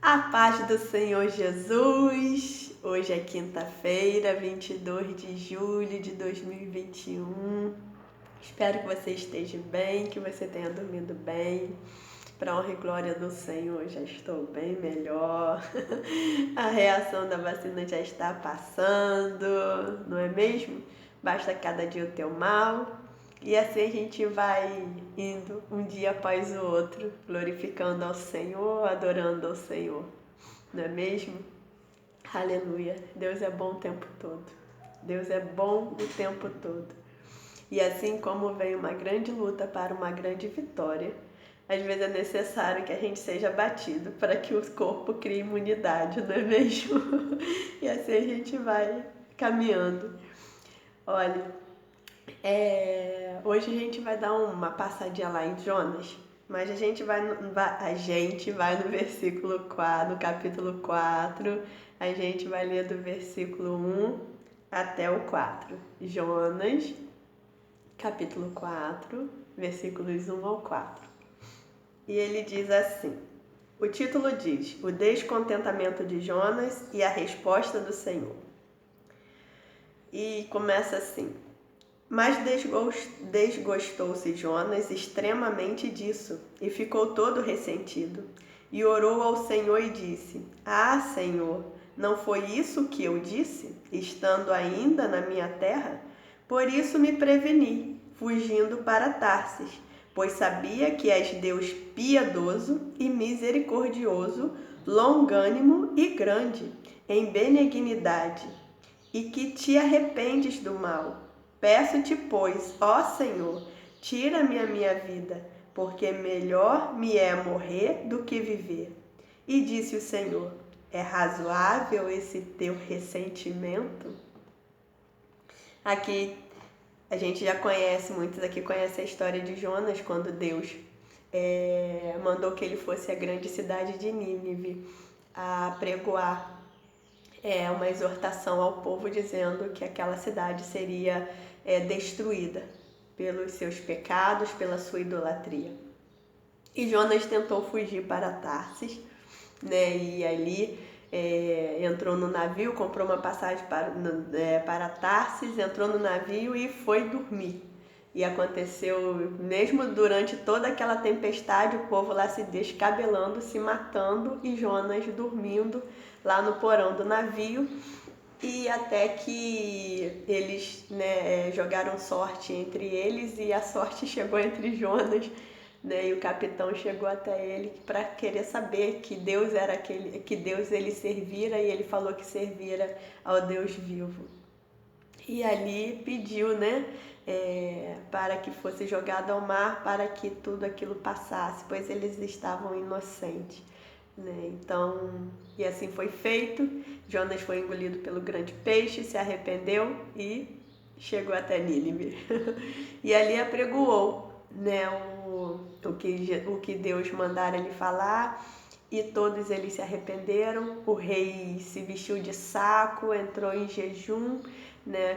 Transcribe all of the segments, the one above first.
A paz do Senhor Jesus. Hoje é quinta-feira, 22 de julho de 2021. Espero que você esteja bem, que você tenha dormido bem. Para honra e glória do Senhor, já estou bem melhor. A reação da vacina já está passando, não é mesmo? Basta cada dia o teu mal. E assim a gente vai indo um dia após o outro, glorificando ao Senhor, adorando ao Senhor. Não é mesmo? Aleluia. Deus é bom o tempo todo. Deus é bom o tempo todo. E assim como vem uma grande luta para uma grande vitória, às vezes é necessário que a gente seja batido para que o corpo crie imunidade, não é mesmo? E assim a gente vai caminhando. Olha, hoje a gente vai dar uma passadinha lá em Jonas, mas a gente vai no versículo 4, no capítulo 4, a gente vai ler do versículo 1 até o 4. Jonas, capítulo 4, versículos 1 ao 4. E ele diz assim, o título diz, o descontentamento de Jonas e a resposta do Senhor. E começa assim, mas desgostou-se Jonas extremamente disso e ficou todo ressentido. E orou ao Senhor e disse, ah, Senhor, não foi isso que eu disse, estando ainda na minha terra? Por isso me preveni, fugindo para Tarsis, pois sabia que és Deus piedoso e misericordioso, longânimo e grande, em benignidade, e que te arrependes do mal. Peço-te, pois, ó Senhor, tira-me a minha vida, porque melhor me é morrer do que viver. E disse o Senhor, é razoável esse teu ressentimento? Aqui a gente já conhece, muitos aqui conhecem a história de Jonas, quando Deus mandou que ele fosse à grande cidade de Nínive a pregoar uma exortação ao povo dizendo que aquela cidade seria destruída pelos seus pecados, pela sua idolatria. E Jonas tentou fugir para Tarsis, né? E ali entrou no navio, comprou uma passagem para Tarsis, entrou no navio e foi dormir. E aconteceu, mesmo durante toda aquela tempestade, o povo lá se descabelando, se matando e Jonas dormindo lá no porão do navio. E até que eles jogaram sorte entre eles e a sorte chegou entre Jonas, né? E o capitão chegou até ele para querer saber que Deus era aquele, que Deus ele servira, e ele falou que servira ao Deus vivo. E ali pediu, para que fosse jogado ao mar, para que tudo aquilo passasse, pois eles estavam inocentes. Então, e assim foi feito. Jonas foi engolido pelo grande peixe, se arrependeu e chegou até Nínive. E ali apregoou, o que Deus mandara ele falar, e todos eles se arrependeram. O rei se vestiu de saco, entrou em jejum,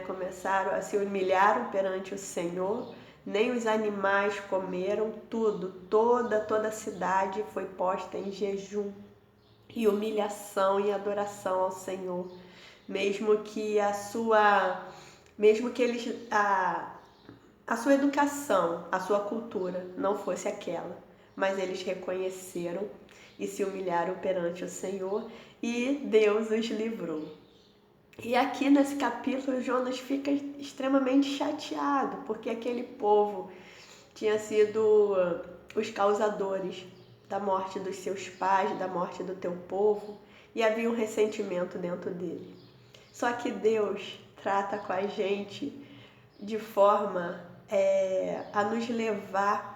começaram a se humilhar perante o Senhor. Nem os animais comeram, toda a cidade foi posta em jejum e humilhação e adoração ao Senhor, mesmo que a sua educação, a sua cultura não fosse aquela, mas eles reconheceram e se humilharam perante o Senhor e Deus os livrou. E aqui nesse capítulo, Jonas fica extremamente chateado, porque aquele povo tinha sido os causadores da morte dos seus pais, da morte do teu povo, e havia um ressentimento dentro dele. Só que Deus trata com a gente de forma a nos levar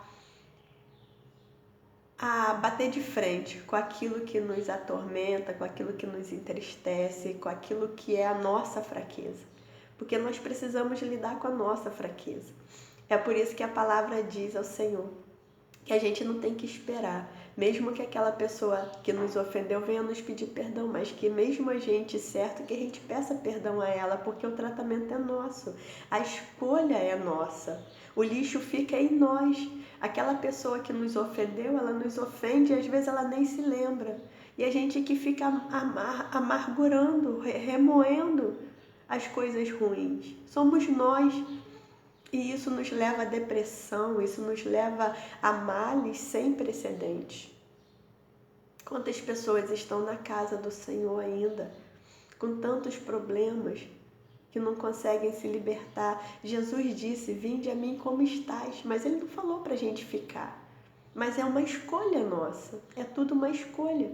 a bater de frente com aquilo que nos atormenta, com aquilo que nos entristece, com aquilo que é a nossa fraqueza. Porque nós precisamos lidar com a nossa fraqueza. É por isso que a palavra diz ao Senhor que a gente não tem que esperar, mesmo que aquela pessoa que nos ofendeu venha nos pedir perdão, mas que mesmo a gente, certo, que a gente peça perdão a ela, porque o tratamento é nosso, a escolha é nossa. O lixo fica em nós. Aquela pessoa que nos ofendeu, ela nos ofende e às vezes ela nem se lembra. E a gente que fica amargurando, remoendo as coisas ruins. Somos nós. E isso nos leva à depressão, isso nos leva a males sem precedentes. Quantas pessoas estão na casa do Senhor ainda, com tantos problemas, que não conseguem se libertar. Jesus disse, vinde a mim como estás, mas Ele não falou para a gente ficar. Mas é uma escolha nossa, é tudo uma escolha.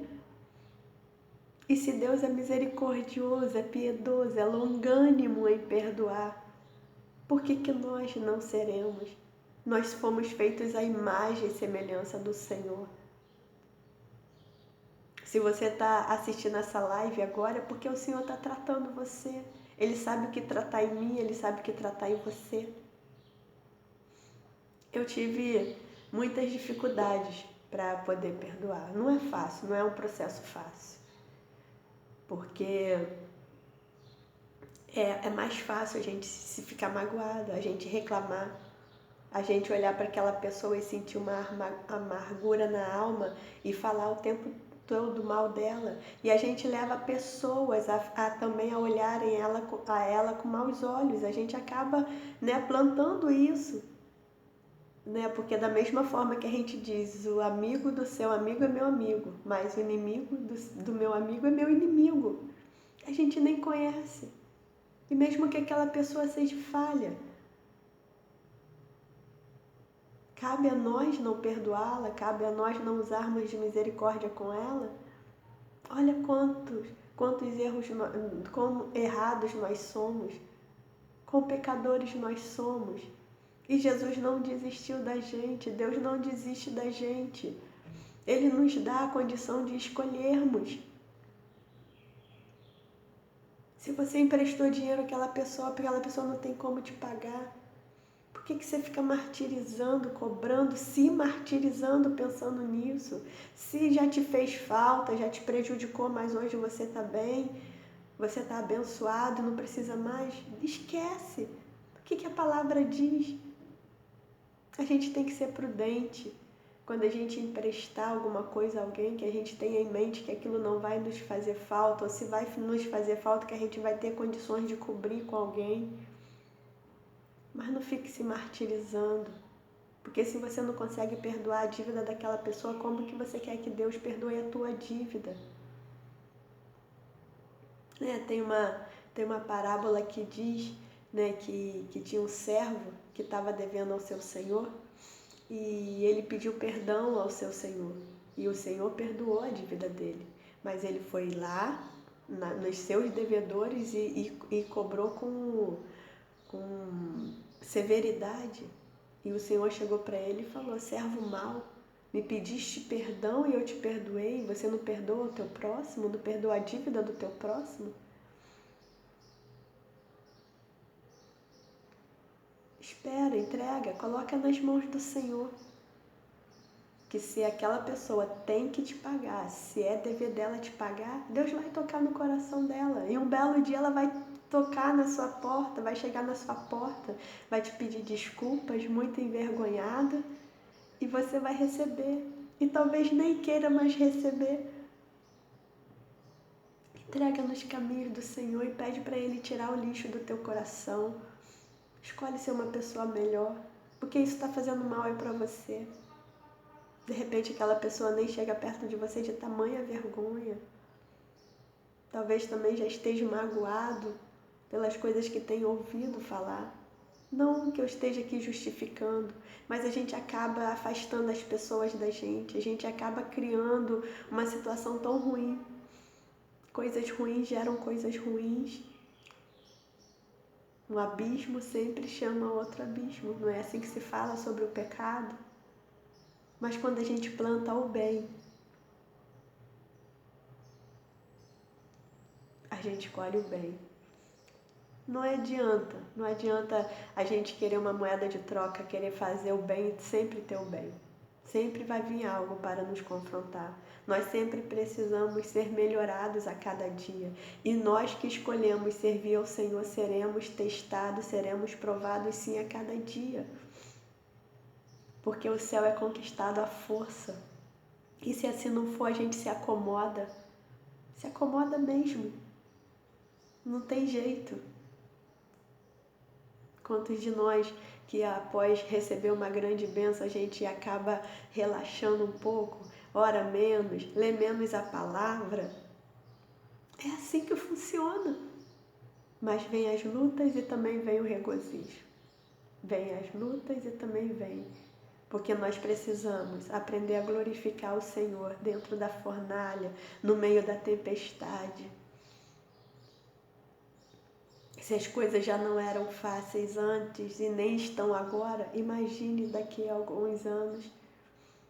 E se Deus é misericordioso, é piedoso, é longânimo em perdoar, por que nós não seremos? Nós fomos feitos à imagem e semelhança do Senhor. Se você está assistindo essa live agora, é porque o Senhor está tratando você. Ele sabe o que tratar em mim, Ele sabe o que tratar em você. Eu tive muitas dificuldades para poder perdoar. Não é fácil, não é um processo fácil. Porque é mais fácil a gente se ficar magoado, a gente reclamar, a gente olhar para aquela pessoa e sentir uma amargura na alma e falar o tempo todo mal dela. E a gente leva pessoas também a olharem ela com maus olhos. A gente acaba, plantando isso. Porque da mesma forma que a gente diz, o amigo do seu amigo é meu amigo, mas o inimigo do meu amigo é meu inimigo. A gente nem conhece. E mesmo que aquela pessoa seja falha, cabe a nós não perdoá-la, cabe a nós não usarmos de misericórdia com ela. Olha quantos erros, como errados nós somos, quão pecadores nós somos. E Jesus não desistiu da gente, Deus não desiste da gente. Ele nos dá a condição de escolhermos. Se você emprestou dinheiro àquela pessoa, porque aquela pessoa não tem como te pagar, por que você fica martirizando, cobrando, se martirizando pensando nisso? Se já te fez falta, já te prejudicou, mas hoje você está bem, você está abençoado, não precisa mais, esquece. O que a palavra diz? A gente tem que ser prudente. Quando a gente emprestar alguma coisa a alguém, que a gente tenha em mente que aquilo não vai nos fazer falta, ou se vai nos fazer falta, que a gente vai ter condições de cobrir com alguém. Mas não fique se martirizando, porque se você não consegue perdoar a dívida daquela pessoa, como que você quer que Deus perdoe a tua dívida? Tem uma parábola que diz, que tinha um servo que estava devendo ao seu senhor e ele pediu perdão ao seu senhor e o senhor perdoou a dívida dele, mas ele foi lá nos seus devedores e cobrou com severidade. E o Senhor chegou para ele e falou, servo mau, me pediste perdão e eu te perdoei, você não perdoa o teu próximo, não perdoa a dívida do teu próximo? Espera, entrega, coloca nas mãos do Senhor. Que se aquela pessoa tem que te pagar, se é dever dela te pagar, Deus vai tocar no coração dela. E um belo dia ela vai tocar na sua porta, vai chegar na sua porta, vai te pedir desculpas, muito envergonhada, e você vai receber. E talvez nem queira mais receber. Entrega nos caminhos do Senhor e pede para Ele tirar o lixo do teu coração. Escolhe ser uma pessoa melhor, porque isso está fazendo mal aí para você. De repente aquela pessoa nem chega perto de você de tamanha vergonha. Talvez também já esteja magoado pelas coisas que tem ouvido falar. Não que eu esteja aqui justificando, mas a gente acaba afastando as pessoas da gente, a gente acaba criando uma situação tão ruim. Coisas ruins geram coisas ruins. Um abismo sempre chama outro abismo, não é assim que se fala sobre o pecado? Mas quando a gente planta o bem, a gente colhe o bem. Não adianta a gente querer uma moeda de troca, querer fazer o bem e sempre ter o bem. Sempre vai vir algo para nos confrontar. Nós sempre precisamos ser melhorados a cada dia. E nós que escolhemos servir ao Senhor seremos testados, seremos provados sim a cada dia. porque o céu é conquistado à força. E se assim não for, a gente se acomoda mesmo, não tem jeito. Quantos de nós que após receber uma grande bênção, a gente acaba relaxando um pouco, ora menos, lê menos a palavra? É assim que funciona. Mas vem as lutas e também vem o regozijo. Vem as lutas e também vem. Porque nós precisamos aprender a glorificar o Senhor dentro da fornalha, no meio da tempestade. Se as coisas já não eram fáceis antes e nem estão agora, imagine daqui a alguns anos.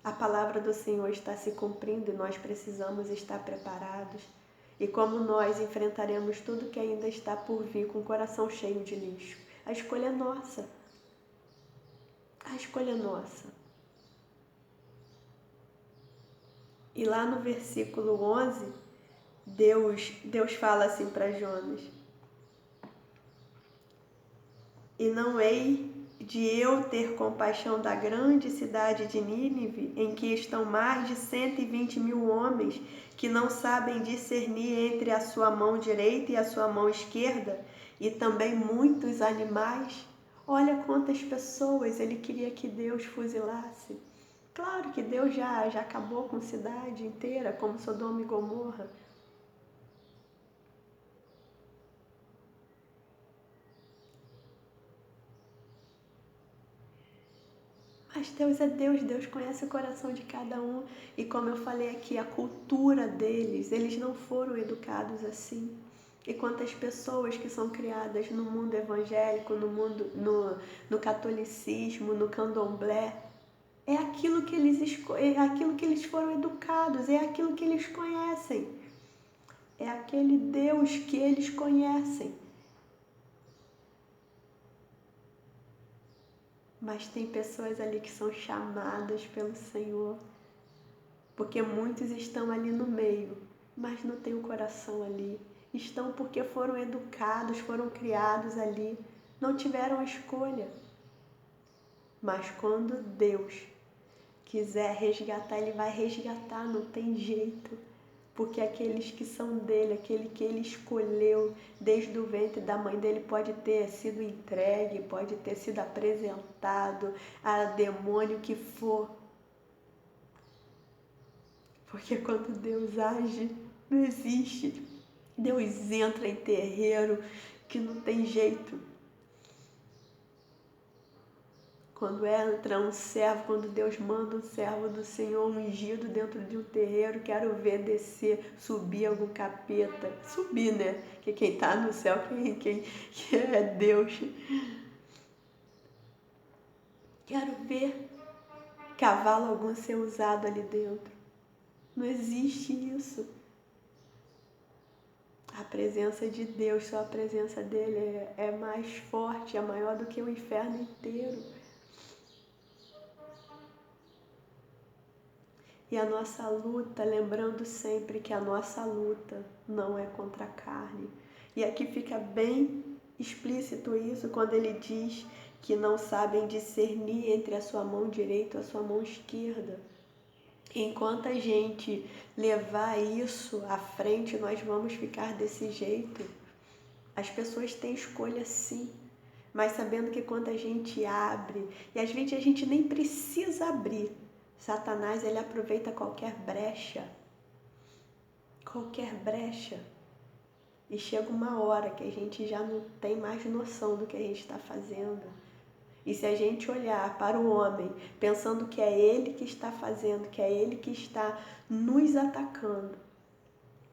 A palavra do Senhor está se cumprindo e nós precisamos estar preparados. E como nós enfrentaremos tudo que ainda está por vir com o coração cheio de lixo? A escolha é nossa. A escolha é nossa. E lá no versículo 11, Deus fala assim para Jonas: e não hei de eu ter compaixão da grande cidade de Nínive, em que estão mais de 120.000 homens que não sabem discernir entre a sua mão direita e a sua mão esquerda, e também muitos animais. Olha quantas pessoas ele queria que Deus fuzilasse. Claro que Deus já acabou com a cidade inteira, como Sodoma e Gomorra. Mas Deus é Deus, Deus conhece o coração de cada um. E como eu falei aqui, a cultura deles, eles não foram educados assim. E quantas pessoas que são criadas no mundo evangélico, no catolicismo, no candomblé, é aquilo que eles foram educados, é aquilo que eles conhecem. É aquele Deus que eles conhecem. Mas tem pessoas ali que são chamadas pelo Senhor, porque muitos estão ali no meio, mas não tem o coração ali. Estão porque foram educados, foram criados ali, não tiveram escolha. Mas quando Deus quiser resgatar, Ele vai resgatar, não tem jeito. Porque aqueles que são dele, aquele que ele escolheu desde o ventre da mãe dele, pode ter sido entregue, pode ter sido apresentado a demônio que for. Porque quando Deus age, não existe. Deus entra em terreiro que não tem jeito. Quando entra um servo, quando Deus manda um servo do Senhor ungido dentro de um terreiro, quero ver descer, subir algum capeta. Subir, né? Que quem está no céu, quem é Deus. Quero ver cavalo algum ser usado ali dentro. Não existe isso. A presença de Deus, só a presença dele é mais forte, é maior do que o inferno inteiro. E a nossa luta, lembrando sempre que a nossa luta não é contra a carne. E aqui fica bem explícito isso quando ele diz que não sabem discernir entre a sua mão direita e a sua mão esquerda. Enquanto a gente levar isso à frente, nós vamos ficar desse jeito. As pessoas têm escolha sim, mas sabendo que quando a gente abre, e às vezes a gente nem precisa abrir, Satanás, ele aproveita qualquer brecha. E chega uma hora que a gente já não tem mais noção do que a gente está fazendo. E se a gente olhar para o homem, pensando que é ele que está fazendo, que é ele que está nos atacando,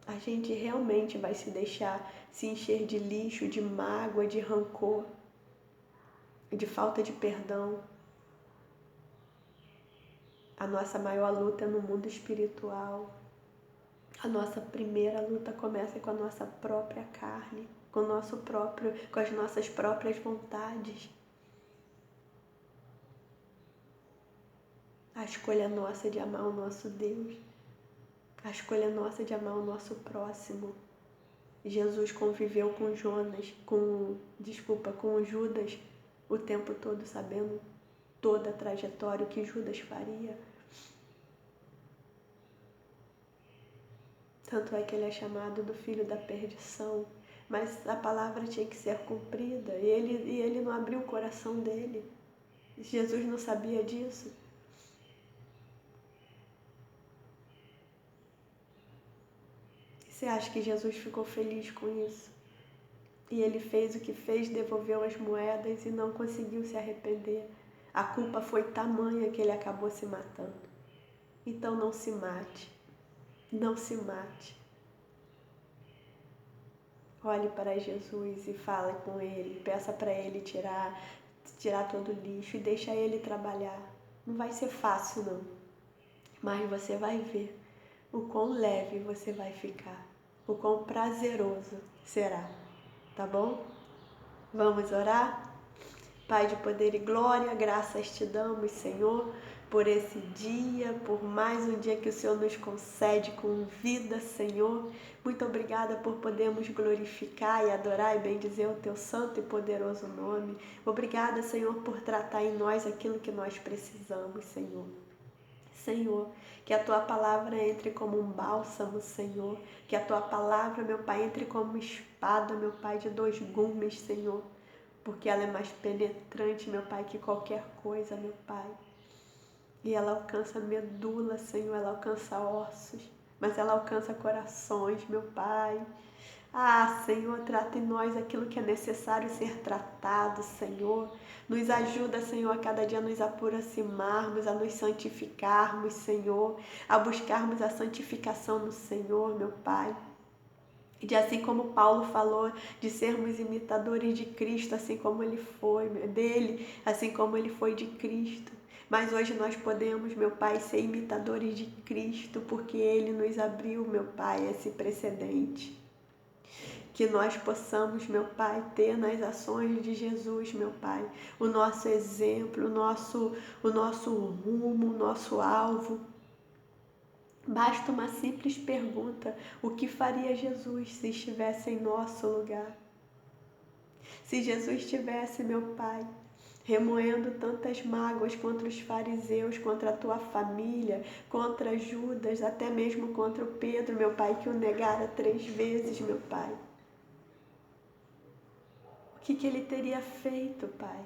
a gente realmente vai se deixar se encher de lixo, de mágoa, de rancor, de falta de perdão. A nossa maior luta é no mundo espiritual. A nossa primeira luta começa com a nossa própria carne, com as nossas próprias vontades. A escolha nossa de amar o nosso Deus. A escolha nossa de amar o nosso próximo. Jesus conviveu com com Judas o tempo todo, sabendo toda a trajetória, o que Judas faria. Tanto é que ele é chamado do filho da perdição, mas a palavra tinha que ser cumprida e ele não abriu o coração dele. Jesus não sabia disso. Você acha que Jesus ficou feliz com isso? E ele fez o que fez, devolveu as moedas e não conseguiu se arrepender. A culpa foi tamanha que ele acabou se matando. Então não se mate. Não se mate. Olhe para Jesus e fale com ele. Peça para ele tirar todo o lixo e deixa ele trabalhar. Não vai ser fácil não. Mas você vai ver o quão leve você vai ficar. O quão prazeroso será. Tá bom? Vamos orar? Pai de poder e glória, graças te damos, Senhor, por esse dia, por mais um dia que o Senhor nos concede com vida, Senhor. Muito obrigada por podermos glorificar e adorar e bendizer o teu santo e poderoso nome. Obrigada, Senhor, por tratar em nós aquilo que nós precisamos, Senhor. Senhor, que a Tua palavra entre como um bálsamo, Senhor. Que a Tua palavra, meu Pai, entre como espada, meu Pai, de 2 gumes, Senhor. Porque ela é mais penetrante, meu Pai, que qualquer coisa, meu Pai. E ela alcança medula, Senhor, ela alcança ossos, mas ela alcança corações, meu Pai. Ah, Senhor, trata em nós aquilo que é necessário ser tratado, Senhor. Nos ajuda, Senhor, a cada dia nos aproximarmos, a nos santificarmos, Senhor, a buscarmos a santificação no Senhor, meu Pai. E de assim como Paulo falou, de sermos imitadores de Cristo, assim como ele foi, dele, assim como ele foi de Cristo. Mas hoje nós podemos, meu Pai, ser imitadores de Cristo, porque ele nos abriu, meu Pai, esse precedente. Que nós possamos, meu Pai, ter nas ações de Jesus, meu Pai, o nosso exemplo, o nosso rumo, o nosso alvo. Basta uma simples pergunta: o que faria Jesus se estivesse em nosso lugar? Se Jesus estivesse, meu Pai, remoendo tantas mágoas contra os fariseus, contra a tua família, contra Judas, até mesmo contra o Pedro, meu Pai, que o negara 3 vezes, meu Pai. O que ele teria feito, Pai?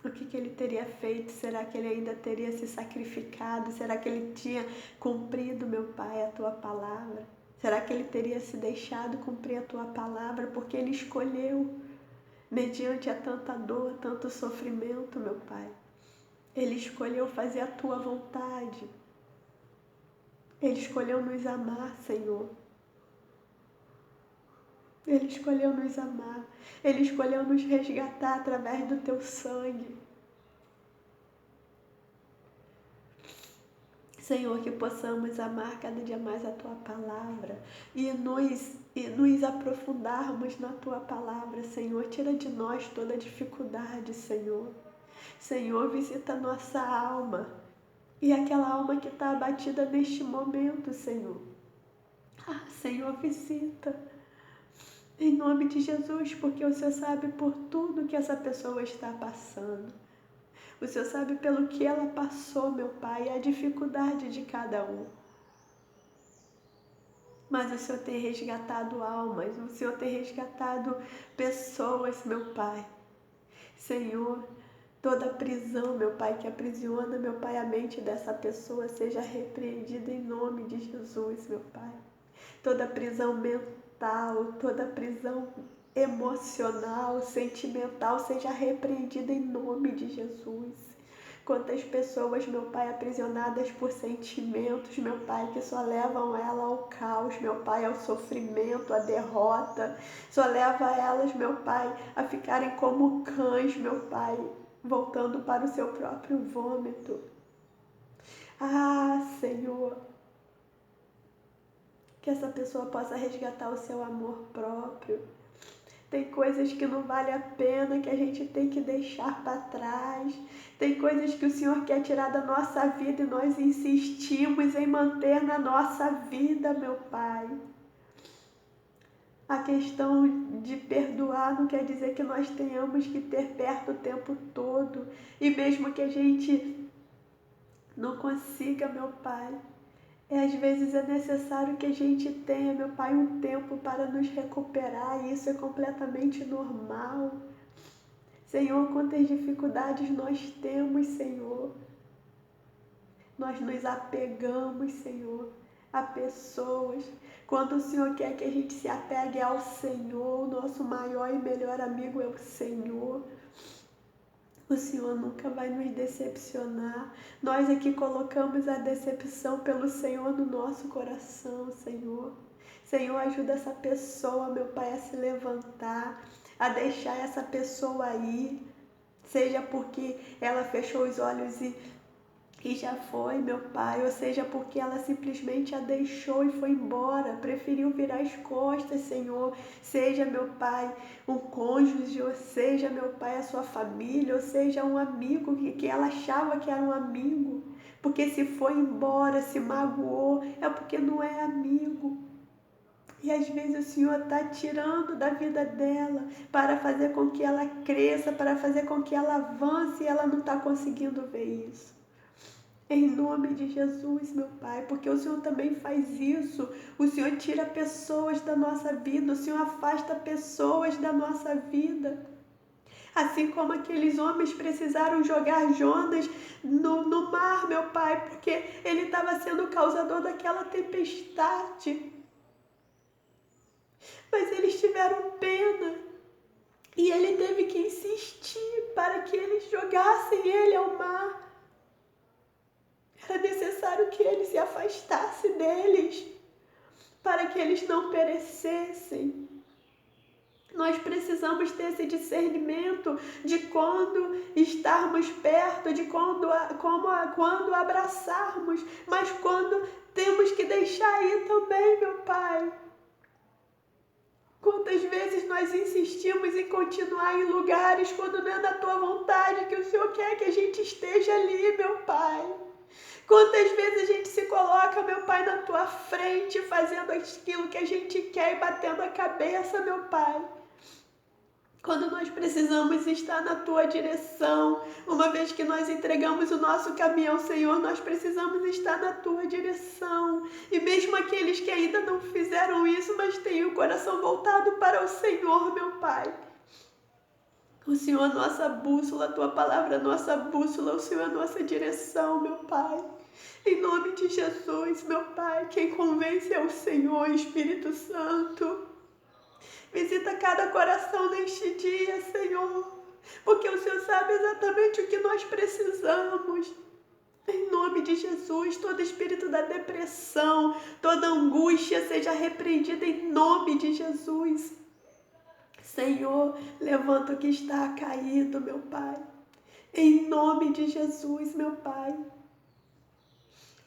O que ele teria feito? Será que ele ainda teria se sacrificado? Será que ele tinha cumprido, meu Pai, a tua palavra? Será que ele teria se deixado cumprir a tua palavra? Porque ele escolheu, mediante a tanta dor, tanto sofrimento, meu Pai. Ele escolheu fazer a tua vontade. Ele escolheu nos amar, Senhor. Ele escolheu nos amar. Ele escolheu nos resgatar através do teu sangue. Senhor, que possamos amar cada dia mais a Tua palavra e nos aprofundarmos na Tua palavra, Senhor. Tira de nós toda dificuldade, Senhor. Senhor, visita a nossa alma e aquela alma que está abatida neste momento, Senhor. Ah, Senhor, visita. Em nome de Jesus, porque o Senhor sabe por tudo que essa pessoa está passando. O Senhor sabe pelo que ela passou, meu Pai, a dificuldade de cada um. Mas o Senhor tem resgatado almas, o Senhor tem resgatado pessoas, meu Pai. Senhor, toda prisão, meu Pai, que aprisiona, meu Pai, a mente dessa pessoa seja repreendida em nome de Jesus, meu Pai. Toda prisão mental, toda prisão emocional, sentimental, seja repreendida em nome de Jesus. Quantas pessoas, meu Pai, aprisionadas por sentimentos, meu Pai, que só levam ela ao caos, meu Pai, ao sofrimento, à derrota, só leva elas, meu Pai, a ficarem como cães, meu Pai, voltando para o seu próprio vômito. Ah, Senhor, que essa pessoa possa resgatar o seu amor próprio. Tem coisas que não vale a pena, que a gente tem que deixar para trás. Tem coisas que o Senhor quer tirar da nossa vida e nós insistimos em manter na nossa vida, meu Pai. A questão de perdoar não quer dizer que nós tenhamos que ter perto o tempo todo. E mesmo que a gente não consiga, meu Pai, às vezes é necessário que a gente tenha, meu Pai, um tempo para nos recuperar. E isso é completamente normal. Senhor, quantas dificuldades nós temos, Senhor. Nós nos apegamos, Senhor, a pessoas. Quando o Senhor quer que a gente se apegue ao Senhor, o nosso maior e melhor amigo é o Senhor. O Senhor nunca vai nos decepcionar. Nós aqui colocamos a decepção pelo Senhor no nosso coração, Senhor. Senhor, ajuda essa pessoa, meu Pai, a se levantar, a deixar essa pessoa ir, seja porque ela fechou os olhos e já foi, meu Pai, ou seja, porque ela simplesmente a deixou e foi embora, preferiu virar as costas, Senhor. Seja, meu Pai, um cônjuge, ou seja, meu Pai, a sua família, ou seja, um amigo que ela achava que era um amigo, porque se foi embora, se magoou, é porque não é amigo. E às vezes o Senhor está tirando da vida dela para fazer com que ela cresça, para fazer com que ela avance, e ela não está conseguindo ver isso. Em nome de Jesus, meu Pai, porque o Senhor também faz isso. O Senhor tira pessoas da nossa vida, o Senhor afasta pessoas da nossa vida. Assim como aqueles homens precisaram jogar Jonas no mar, meu Pai, porque ele estava sendo o causador daquela tempestade. Mas eles tiveram pena e ele teve que insistir para que eles jogassem ele ao mar. Era necessário que ele se afastasse deles, para que eles não perecessem. Nós precisamos ter esse discernimento de quando estarmos perto, de quando abraçarmos, mas quando temos que deixar ir também, meu Pai. Quantas vezes nós insistimos em continuar em lugares quando não é da Tua vontade que o Senhor quer que a gente esteja ali, meu Pai. Quantas vezes a gente se coloca, meu Pai, na Tua frente, fazendo aquilo que a gente quer e batendo a cabeça, meu Pai. Quando nós precisamos estar na Tua direção, uma vez que nós entregamos o nosso caminho ao Senhor, nós precisamos estar na Tua direção. E mesmo aqueles que ainda não fizeram isso, mas têm o coração voltado para o Senhor, meu Pai. O Senhor é nossa bússola, a Tua palavra é nossa bússola, o Senhor é nossa direção, meu Pai. Em nome de Jesus, meu Pai, quem convence é o Senhor, Espírito Santo. Visita cada coração neste dia, Senhor, porque o Senhor sabe exatamente o que nós precisamos. Em nome de Jesus, todo espírito da depressão, toda angústia seja repreendida em nome de Jesus. Senhor, levanta o que está caído, meu Pai. Em nome de Jesus, meu Pai.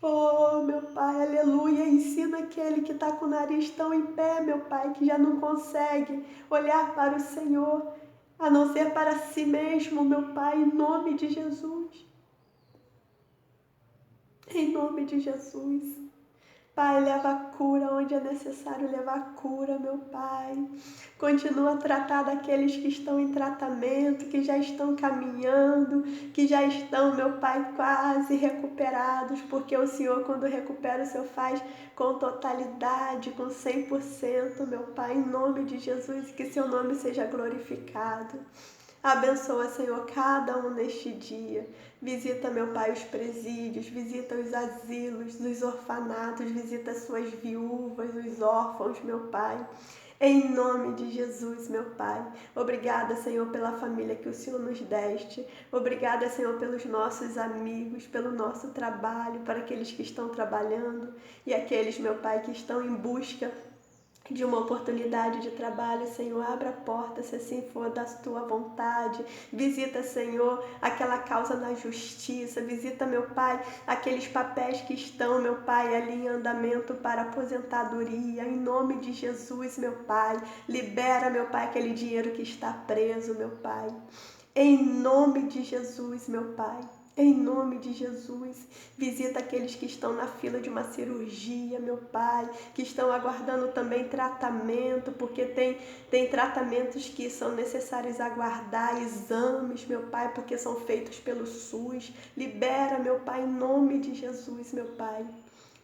Oh, meu Pai, aleluia. Ensina aquele que está com o nariz tão em pé, meu Pai, que já não consegue olhar para o Senhor, a não ser para si mesmo, meu Pai, em nome de Jesus. Em nome de Jesus. Pai, leva a cura onde é necessário levar a cura, meu Pai. Continua a tratar daqueles que estão em tratamento, que já estão caminhando, que já estão, meu Pai, quase recuperados, porque o Senhor, quando recupera, o Senhor faz com totalidade, com 100%, meu Pai, em nome de Jesus, que seu nome seja glorificado. Abençoa, Senhor, cada um neste dia. Visita, meu Pai, os presídios, visita os asilos, os orfanatos, visita as suas viúvas, os órfãos, meu Pai. Em nome de Jesus, meu Pai. Obrigada, Senhor, pela família que o Senhor nos deste. Obrigada, Senhor, pelos nossos amigos, pelo nosso trabalho, para aqueles que estão trabalhando e aqueles, meu Pai, que estão em busca de uma oportunidade de trabalho. Senhor, abra a porta, se assim for da tua vontade. Visita, Senhor, aquela causa na justiça. Visita, meu Pai, aqueles papéis que estão, meu Pai, ali em andamento para aposentadoria. Em nome de Jesus, meu Pai, libera, meu Pai, aquele dinheiro que está preso, meu Pai. Em nome de Jesus, meu Pai. Em nome de Jesus, visita aqueles que estão na fila de uma cirurgia, meu Pai, que estão aguardando também tratamento, porque tem tratamentos que são necessários aguardar, exames, meu Pai, porque são feitos pelo SUS. Libera, meu Pai, em nome de Jesus, meu Pai.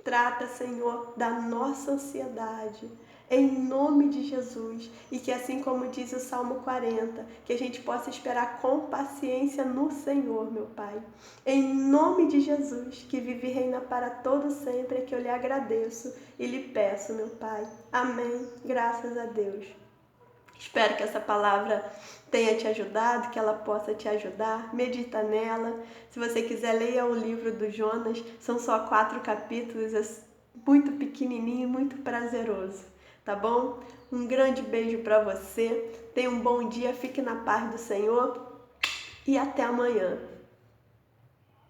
Trata, Senhor, da nossa ansiedade, em nome de Jesus, e que assim como diz o Salmo 40, que a gente possa esperar com paciência no Senhor, meu Pai. Em nome de Jesus, que vive e reina para todo sempre, é que eu lhe agradeço e lhe peço, meu Pai. Amém. Graças a Deus. Espero que essa palavra tenha te ajudado, que ela possa te ajudar. Medita nela. Se você quiser, leia o livro do Jonas. São só 4 capítulos, é muito pequenininho, muito prazeroso. Tá bom? Um grande beijo para você. Tenha um bom dia, fique na paz do Senhor e até amanhã.